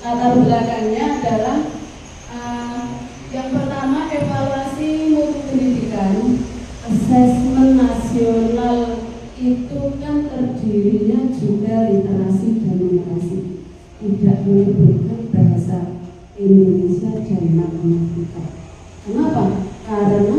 latar belakangnya adalah yang pertama evaluasi mutu pendidikan. Asesmen nasional itu kan terdirinya juga literasi dan numerasi, tidak menyebutkan bahasa Indonesia dan matematika. Kenapa? Karena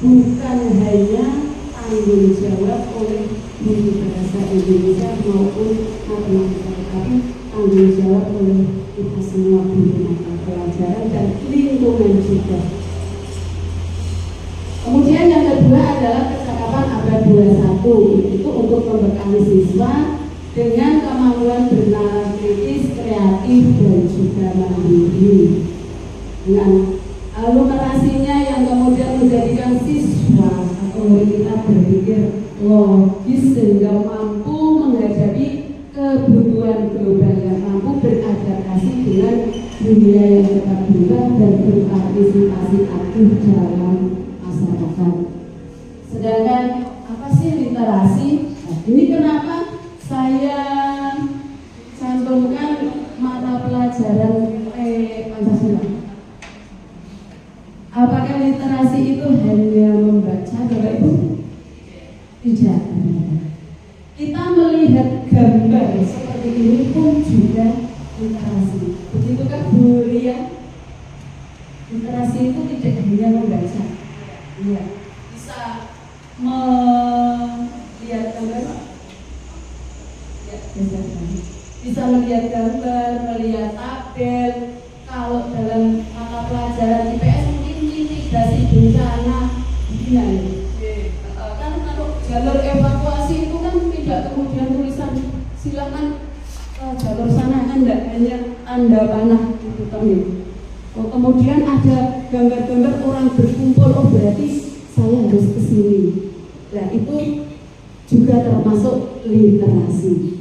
bukan hanya tanggung jawab oleh guru bahasa Indonesia maupun matematika, tetapi tanggung jawab oleh kita semua guru mata pelajaran dan lingkungan juga. Kemudian yang kedua adalah kecakapan abad 21, itu untuk membekali siswa dengan kemampuan bernalar kritis, kreatif, dan juga mandiri. Dengan numerasinya yang kemudian menjadikan siswa atau murid kita berpikir logis sehingga mampu menghadapi kebutuhan global, yang mampu beradaptasi dengan dunia yang cepat berubah dan berpartisipasi aktif dalam masyarakat. Sedangkan apa sih literasi? Nah, ini kenapa saya cantumkan mata pelajaran Pancasila. Apakah literasi itu hanya membaca, Bapak Ibu? Tidak. Kita melihat gambar seperti ini pun juga literasi. Begitu kan Bu Ria? Literasi itu tidak hanya membaca. Iya. Bisa melihat gambar. Ya, bisa melihat gambar, melihat tabel. Kalau dalam mata pelajaran IPS mungkin mitigasi bencana, kan kalau jalur evakuasi itu kan tidak kemudian tulisan silakan jalur sana, kan tidak hanya tanda panah itu teman. Kemudian ada gambar-gambar orang berkumpul, oh berarti saya harus ke sini. Nah itu juga termasuk literasi.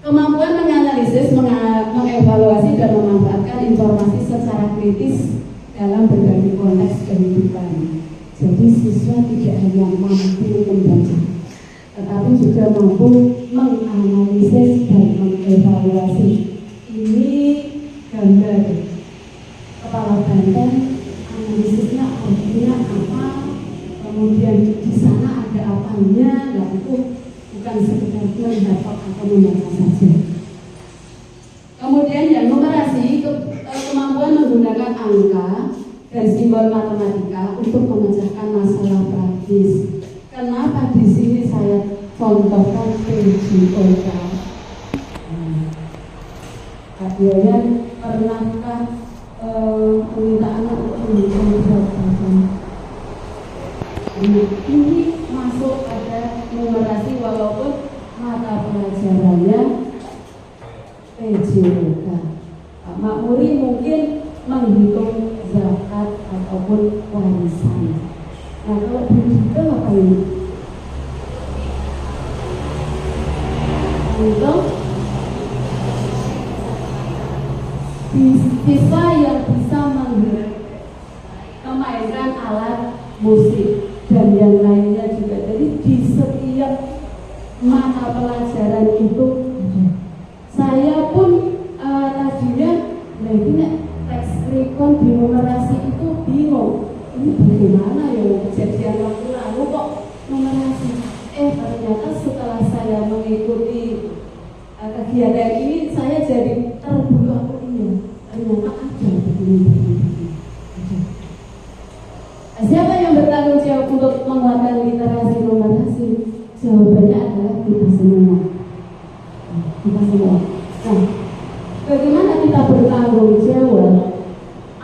Kemampuan menganalisis, mengevaluasi dan memanfaatkan informasi secara kritis dalam berbagai konteks kehidupan. Jadi siswa tidak hanya mampu membaca, tetapi juga mampu menganalisis dan mengevaluasi. Ini gambar kepala banteng, analisisnya artinya apa, kemudian di sana ada apanya. Nah itu bukan sekedar menghafal atau membaca saja. Kemudian yang numerasi, kemampuan menggunakan angka dan simbol matematika untuk memecahkan masalah praktis. Kenapa di sini saya contohkan PJOK? Kalian pernahkah meminta anak untuk menjawab? Ini masuk ada numerasi walaupun mata pelajarannya PJOK. Pak Makmuri mungkin menghitung zakat ataupun warisan. Nah kalau begitu apa ini? Untuk siswa yang bisa memainkan alat musik dan yang lainnya juga. Jadi di setiap mata pelajaran itu saya pun tadinya ini teks rekon di numerasi itu bingung. Ini bagaimana ya kejadian waktu lalu kok numerasi? Ternyata setelah saya mengikuti kegiatan ini saya jadi terbuka. Ternyata ada begini. Siapa yang bertanggung jawab untuk menguatkan literasi numerasi? Jawabannya adalah kita semua. Kita semua. Nah, bagaimana kita bertanggung jawab?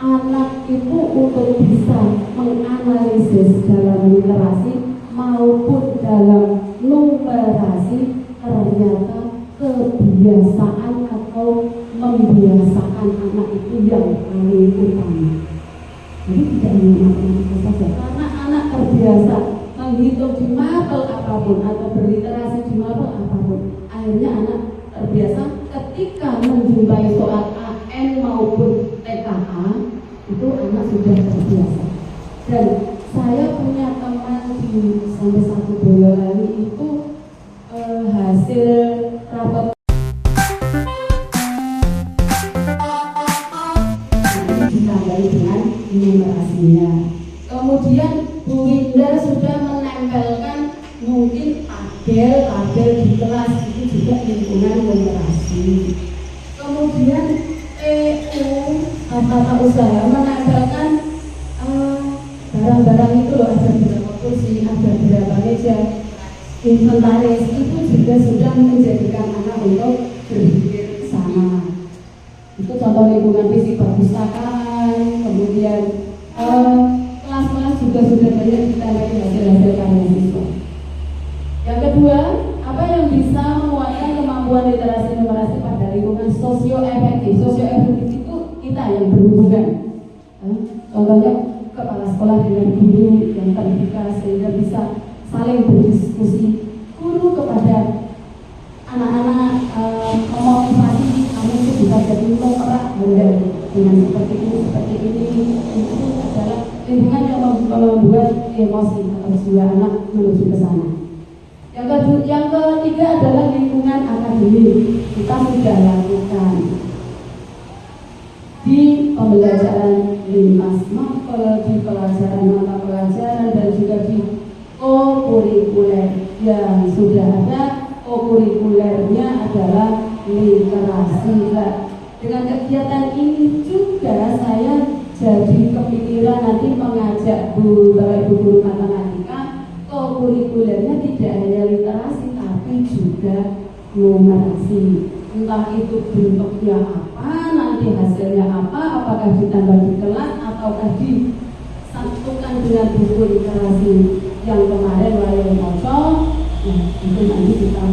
Anak itu untuk bisa menganalisis dalam literasi maupun dalam numerasi, ternyata kebiasaan atau membiasakan anak itu yang paling utama. Jadi tidak hanya matematika saja, karena anak terbiasa menghitung di mapel apapun atau berliterasi di mapel apapun, akhirnya anak terbiasa ketika menjumpai soal AN maupun TKA itu anak sudah terbiasa. Dan saya punya teman di sampai satu Boyolali itu hasil rapor tabel di kelas itu juga lingkungan numerasi. Kemudian tata usaha menambahkan barang-barang itu loh, ada berapa kursi, ada berapa meja, inventaris itu juga sudah menjadikan anak untuk berpikir sama. Itu contoh lingkungan fisik perpustakaan, kemudian kelas-kelas juga sudah banyak ditandai hasil-hasil karya siswa. Yang kedua, apa yang bisa menguatkan kemampuan literasi numerasi pada lingkungan sosioefektif. Sosioefektif itu kita yang berhubungan. Contohnya kepala sekolah dengan guru yang terbuka sehingga bisa saling berdiskusi. Guru kepada anak-anak memotivasi kamu itu bisa jadi pemerak dengan seperti ini. Itu adalah lingkungan yang membuat emosi atau jiwa anak menuju ke sana. Yang ketiga adalah lingkungan akademik. Kita sudah lakukan di pembelajaran lintas matkul, di pelajaran mata pelajaran, dan juga di co-kurikuler yang sudah ada. Co-kurikulernya adalah literasi. Dengan kegiatan ini juga saya jadi kepikiran nanti mengajak Bapak Ibu guru matematika. Co-kurikulernya tidak hanya literasi tapi juga numerasi. Entah itu bentuknya apa, nanti hasilnya apa, apakah ditambah di kelas ataukah disatukan dengan buku literasi yang kemarin Wayo Moco. Nah, itu nanti kita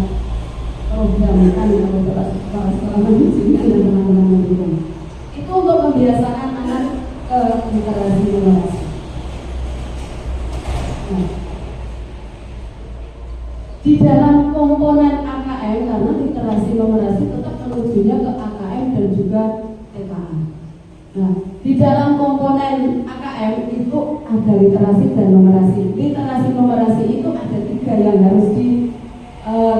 programkan kalau Bapak sekolah mengizinkan dan teman-teman mendukung. Itu untuk membiasakan anak ke literasi numerasi. Nah, di dalam komponen AKM, karena literasi numerasi tetap menujunya ke AKM dan juga TKA. Nah, di dalam komponen AKM itu ada literasi dan numerasi. Literasi numerasi itu ada 3 yang harus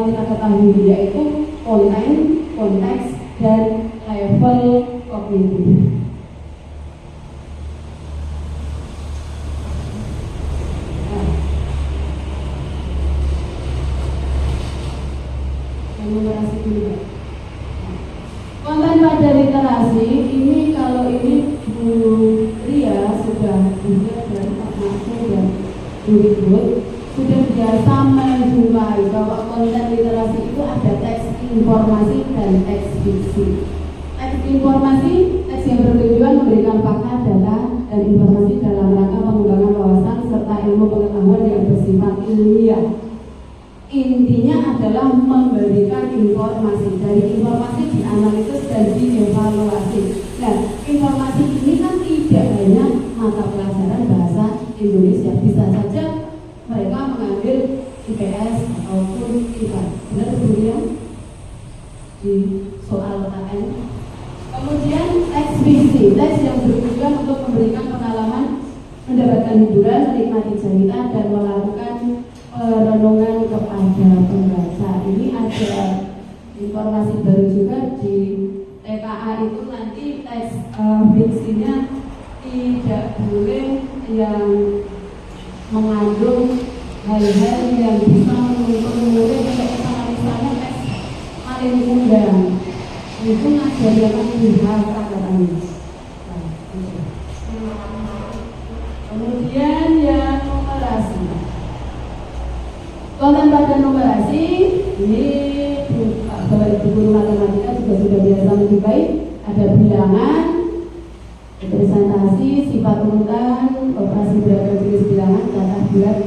kita ketahui, yaitu konten, konteks, dan level kognitif. Numerasi dulu. Konten pada literasi ini, kalau ini Bu Ria sudah dari Pak Masuk dan Bu Ribut sudah biasa menjumpai bahwa konten literasi itu ada teks informasi dan teks fiksi. Teks informasi, teks yang bertujuan memberikan fakta, data, dan informasi dalam rangka pengembangan wawasan serta ilmu pengetahuan yang bersifat ilmiah. Intinya adalah memberikan informasi. Dari informasi dianalisis dan dievaluasi. Nah, informasi ini kan tidak hanya mata pelajaran bahasa Indonesia, bisa saja mereka mengambil IPS ataupun IPA. Benar kemudian di soal KN. Kemudian teks fiksi, teks yang bertujuan untuk memberikan pengalaman, mendapatkan hiburan, menikmati cerita, dan melakukan renungan kepada pembaca. Ini ada informasi baru juga di TKA itu, nanti teks fiksinya tidak boleh yang mengandung hal-hal yang bisa menuntut murid untuk misalnya teks paling undang itu ngajarkan pihak katanya. Kemudian yang numerasi. Konten pada numerasi ini Bapak Ibu guru matematika juga sudah biasa menjumpai. Ada bilangan, representasi, sifat urutan, operasi beragam jenis bilangan, data bulat,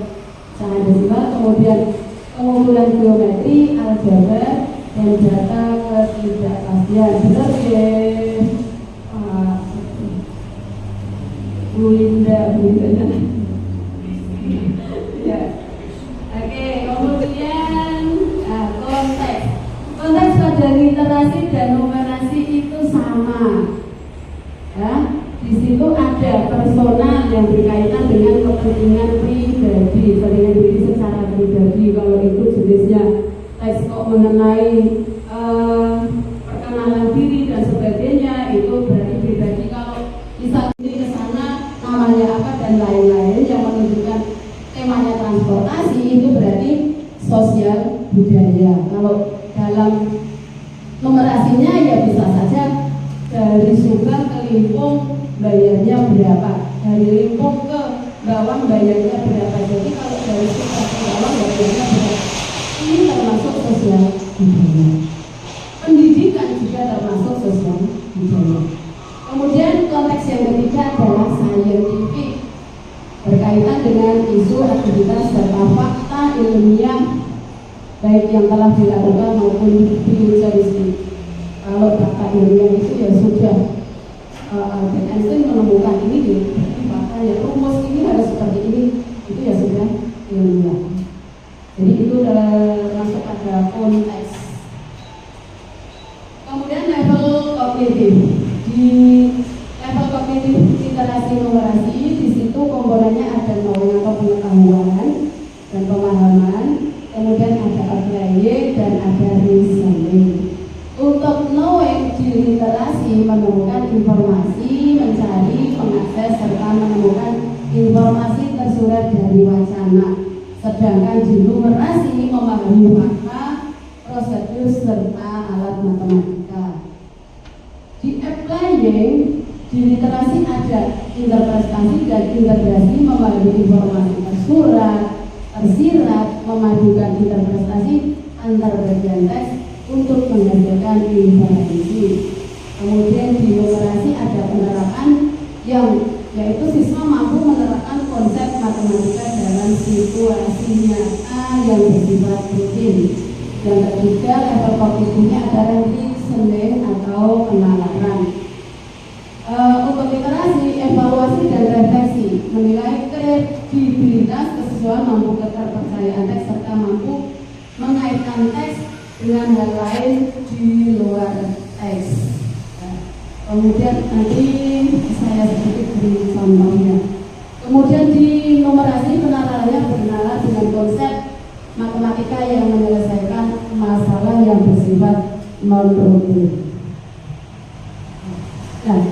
sangat desimal, kemudian pengumpulan geometri, aljabar, dan data ketidakpastian. Benar ya, Bu Linda. Ya. Oke, kemudian konteks. Konteks pada literasi dan numerasi itu sama. Ya, di situ ada personal yang berkaitan dengan kepentingan pribadi, kepentingan diri secara pribadi. Kalau itu jenisnya teks kok mengenai perkenalan diri dan sebagainya, itu berarti pribadi. Kalau bisa ini ke sana namanya apa dan lain-lain yang menunjukkan temanya transportasi, itu berarti sosial budaya. Kalau dalam numerasinya ya bisa saja dari Subang ke Limpung bayarnya berapa, dari Limpung ke Bawang bayarnya berapa. Jadi kalau dari Subang ke Bawang bayarnya berapa, ini termasuk sosial budaya. Pendidikan juga termasuk sosial budaya. Kemudian konteks yang ketiga adalah scientific, berkaitan dengan isu, aktivitas, data, fakta ilmiah baik yang telah dilakukan maupun futuristik. Kalau data ilmiah itu ya sudah Einstein menemukan ini, makanya rumus ini harus seperti ini, itu ya sudah ilmiah. Jadi itu masuk pada konteks. Kemudian level kognitif. Di level kognitif literasi numerasi, di situ komponennya ada knowing atau pengetahuan dan pemahaman, kemudian ada applying dan ada reasoning. Untuk knowing di literasi menemukan informasi, mencari, mengakses serta menemukan informasi tersurat dari wacana. Sedangkan di numerasi memahami fakta, prosedur serta alat matematika. Di applying di literasi ada interpretasi dan integrasi, memahami informasi tersurat, tersirat, memadukan interpretasi antar bagian teks untuk menghasilkan inferensi. Kemudian di numerasi ada penerapan yaitu siswa mampu menerapkan konsep matematika dalam situasi nyata yang bersifat rutin. Yang ketiga, level kognitifnya adalah reasoning atau penalaran. Untuk literasi, evaluasi dan refleksi, menilai kredibilitas, kesesuaian, mampu keterpercayaan teks serta mampu mengaitkan teks dengan hal lain di luar teks. Kemudian nanti saya sedikit beri contohnya. Kemudian di numerasi penalarannya berkenalan dengan konsep matematika yang menyelesaikan masalah yang bersifat non-rutin. Nah,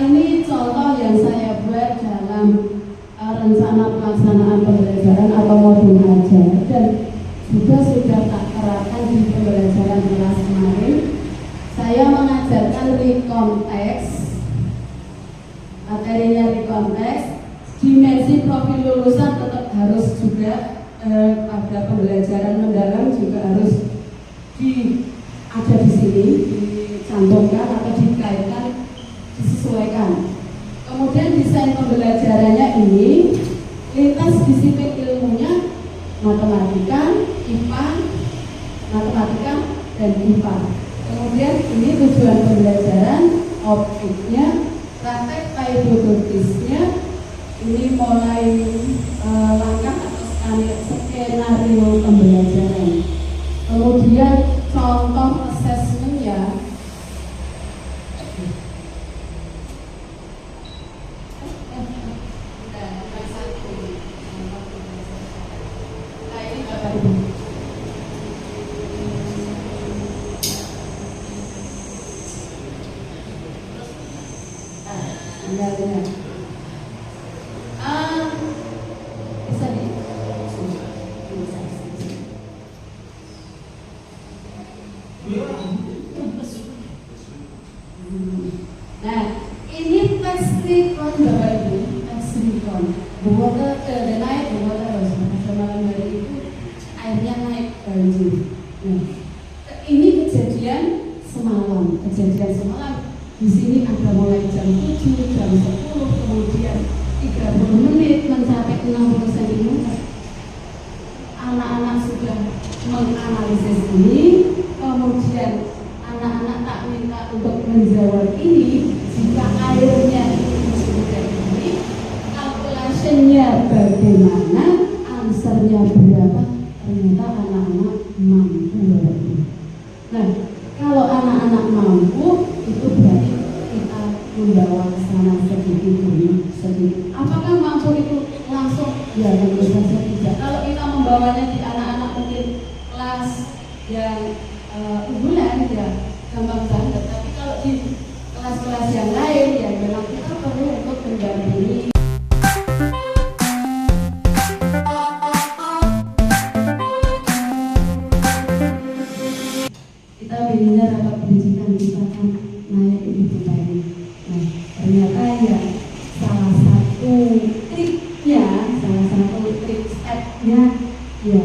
ini contoh yang saya buat dalam rencana pelaksanaan pembelajaran atau modul ajar dan juga sudah tak terapkan di pembelajaran kelas kemarin. Saya mengajarkan rekonteks, materinya rekonteks, dimensi profil lulusan tetap harus juga pada pembelajaran mendalam juga harus ada di sini, dicantumkan atau dikaitkan, disesuaikan. Kemudian desain pembelajarannya ini lintas disiplin ilmunya matematika, IPA, matematika dan IPA. Kemudian ini tujuan pembelajaran, objeknya, praktek hypothesisnya, ini mulai langkah atau skenario pembelajaran. Kemudian contoh asesmennya, di sini ada mulai jam 7, jam 10, kemudian 30 menit mencapai 60 cm. Anak-anak sudah menganalisis ini, kemudian anak-anak tak minta untuk menjawab ini. Jika airnya ini sudah ini, calculationnya bagaimana, answernya berapa, ternyata anak-anak mampu. Nah, kalau anak-anak mampu, itu berarti kita membawa ke sana sedikit demi sedikit. Apakah mampu itu langsung? Ya tentu saja tidak. Kalau kita membawanya di anak-anak mungkin kelas yang unggulan ya gampang banget. Tapi kalau di kelas-kelas yang lain ya memang kita perlu untuk mendampingi. Ya,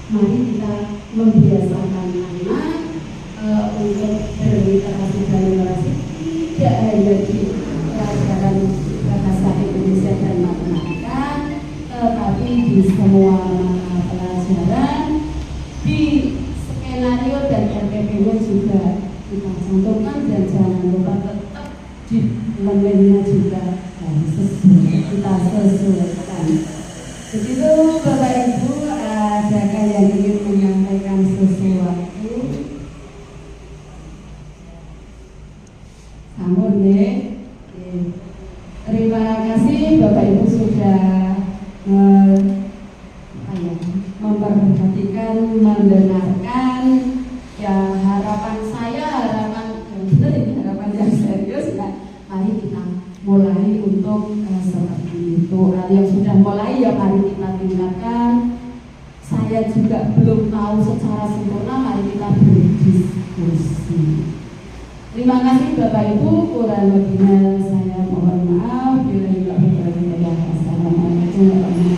mari kita membiasakan anak untuk berliterasi dan numerasi, tidak hanya di pelajaran bahasa Indonesia dan matematika, tetapi di semua pelajaran, di skenario dan RPP-nya juga kita cantumkan, dan jangan lupa tetap di elemennya juga kita sesuaikan. Begitu Bapak Ibu, adakah yang ingin menyampaikan sesuatu? Sampun ya. Terima kasih Bapak Ibu sudah memperhatikan, mendengarkan. Ya, harapan saya, harapan yang benar ini, harapan yang serius. Nah, mari kita mulai untuk seperti itu. Yang sudah mulai ya mari kita tingkatkan. Saya juga belum tahu secara sempurna, mari kita berdiskusi. Terima kasih Bapak Ibu, kurang lebihnya saya mohon maaf. Bila tidak berkenan, assalamualaikum warahmatullahi wabarakatuh.